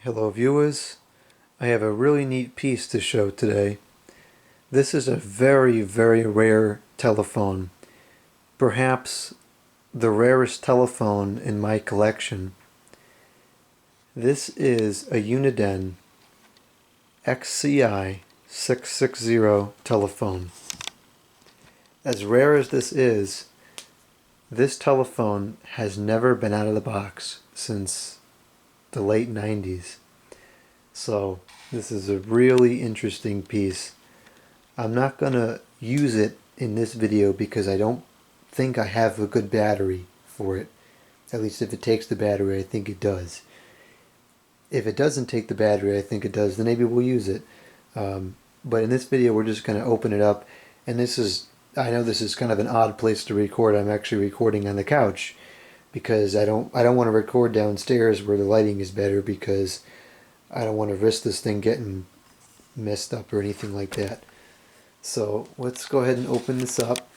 Hello viewers, I have a really neat piece to show today. This is a very, very rare telephone. Perhaps the rarest telephone in my collection. This is a Uniden XCI 660 telephone. As rare as this telephone has never been out of the box since the late 90s. So this is a really interesting piece. I'm not going to use it in this video because I don't think I have a good battery for it. At least if it takes the battery, I think it does. If it doesn't take the battery, I think it does, then maybe we'll use it. But in this video, we're just going to open it up. And I know this is kind of an odd place to record. I'm actually recording on the couch because I don't want to record downstairs where the lighting is better, because I don't want to risk this thing getting messed up or anything like that. So let's go ahead and open this up.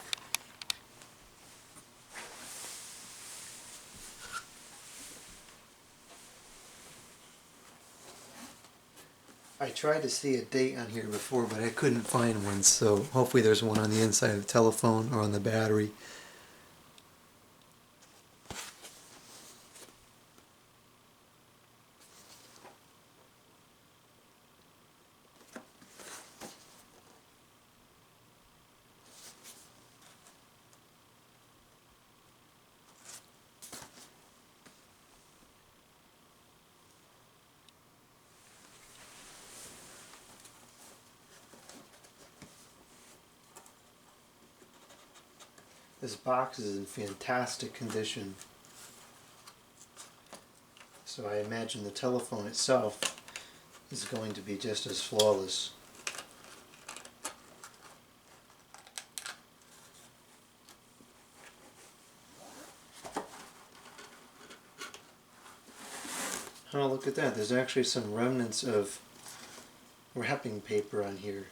I tried to see a date on here before, but I couldn't find one, so hopefully there's one on the inside of the telephone or on the battery. This box is in fantastic condition, so I imagine the telephone itself is going to be just as flawless. Oh, look at that. There's actually some remnants of wrapping paper on here.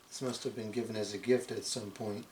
This must have been given as a gift at some point.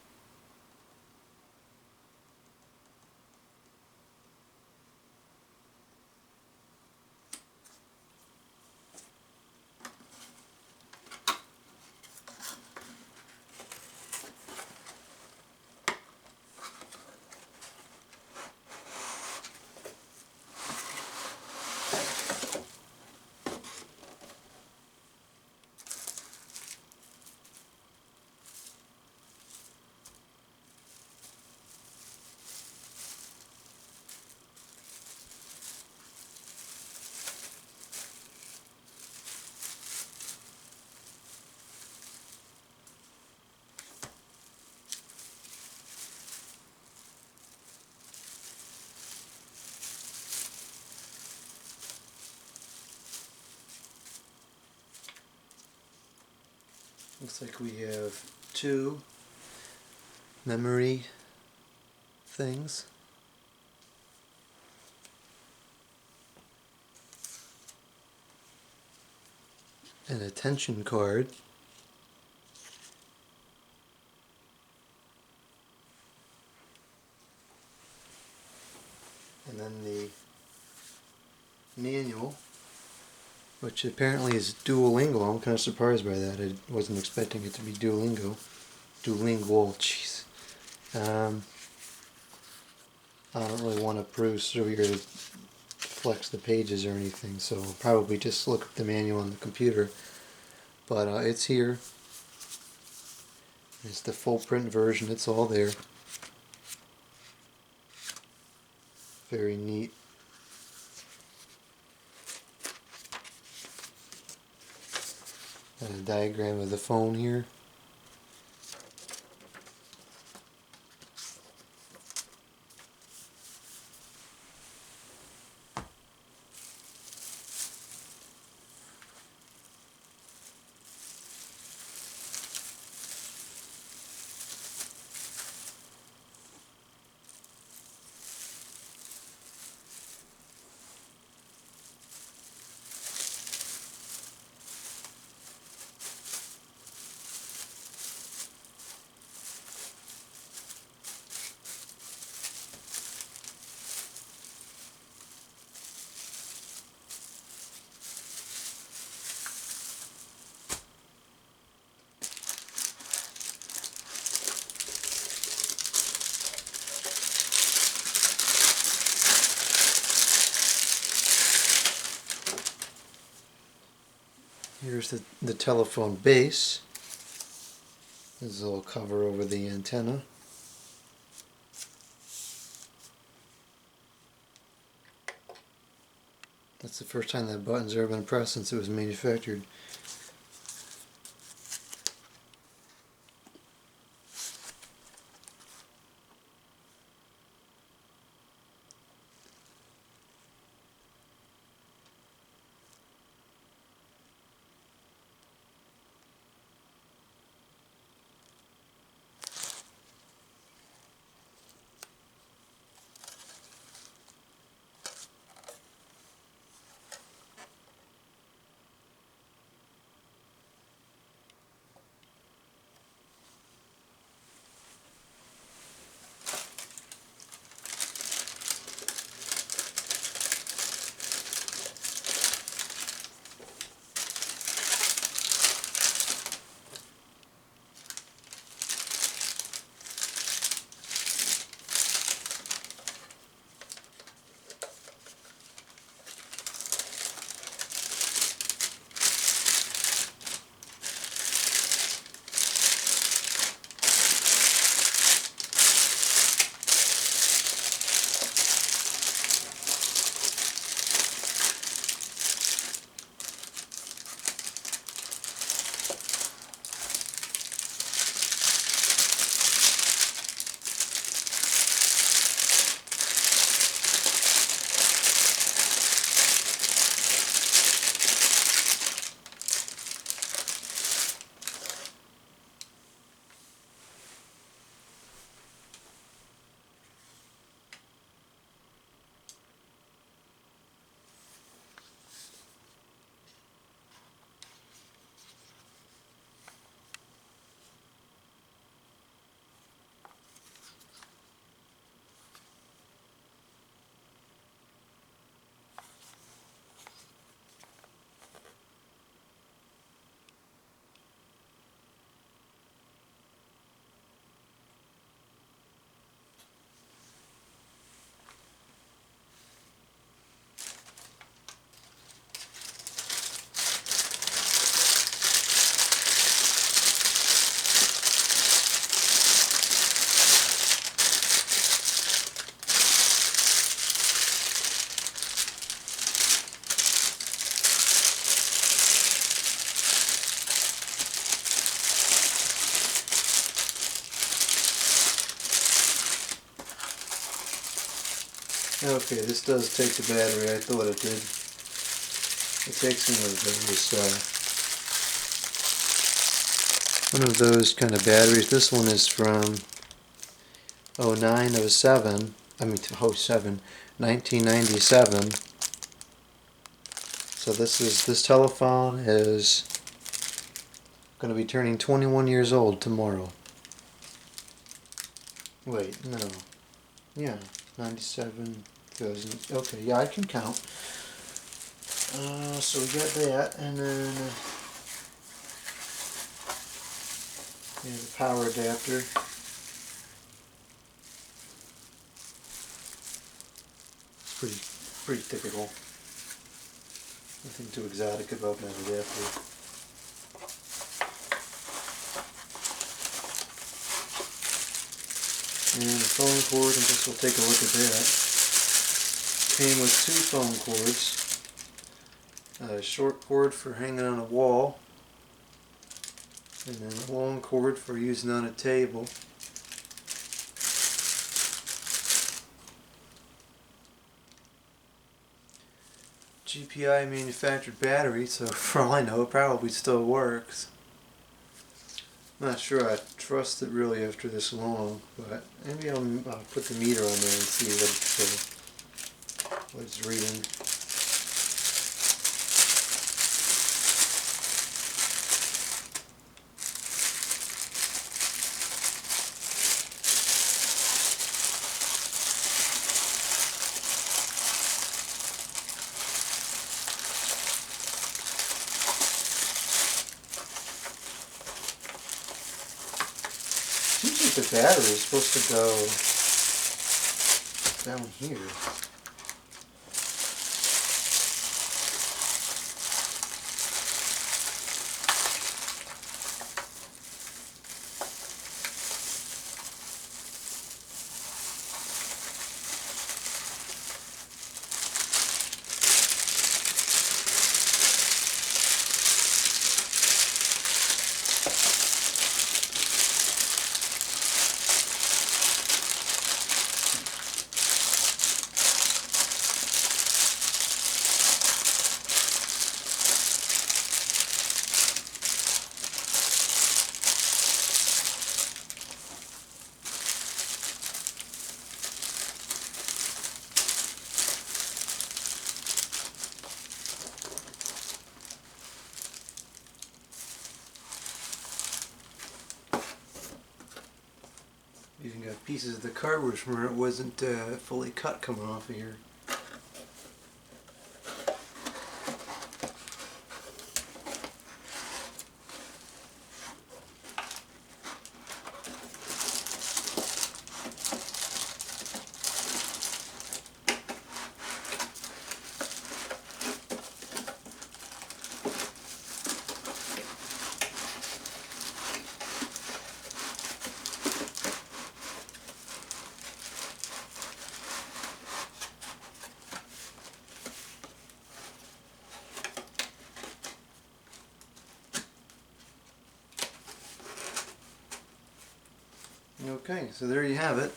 Looks like we have two memory things. An attention card. And then the manual, which apparently is Duolingo. I'm kind of surprised by that. I wasn't expecting it to be Duolingo. Duolingual, jeez. I don't really want to peruse through here to flex the pages or anything, so I'll probably just look up the manual on the computer. But it's here. It's the full print version. It's all there. Very neat. And a diagram of the phone here. Here's the telephone base. There's a little cover over the antenna. That's the first time that button's ever been pressed since it was manufactured. Okay, this does take the battery. I thought it did. It takes one of those kind of batteries. This one is from 1997, 1997. So this telephone is going to be turning 21 years old tomorrow. Wait, no. Yeah, 97 goes in, okay, yeah, I can count. So we got that, and then the power adapter. It's pretty typical. Nothing too exotic about that adapter. And the phone cord, I guess we'll take a look at that. Came with two phone cords. A short cord for hanging on a wall, and then a long cord for using on a table. GPI manufactured battery, so for all I know it probably still works. I'm not sure I trust it really after this long, but maybe I'll put the meter on there and see what it's reading. Seems like the battery is supposed to go down here. pieces of the cardboard from where it wasn't fully cut coming off of here. Okay, so there you have it.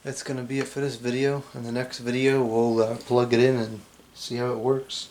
That's going to be it for this video. In the next video we'll plug it in and see how it works.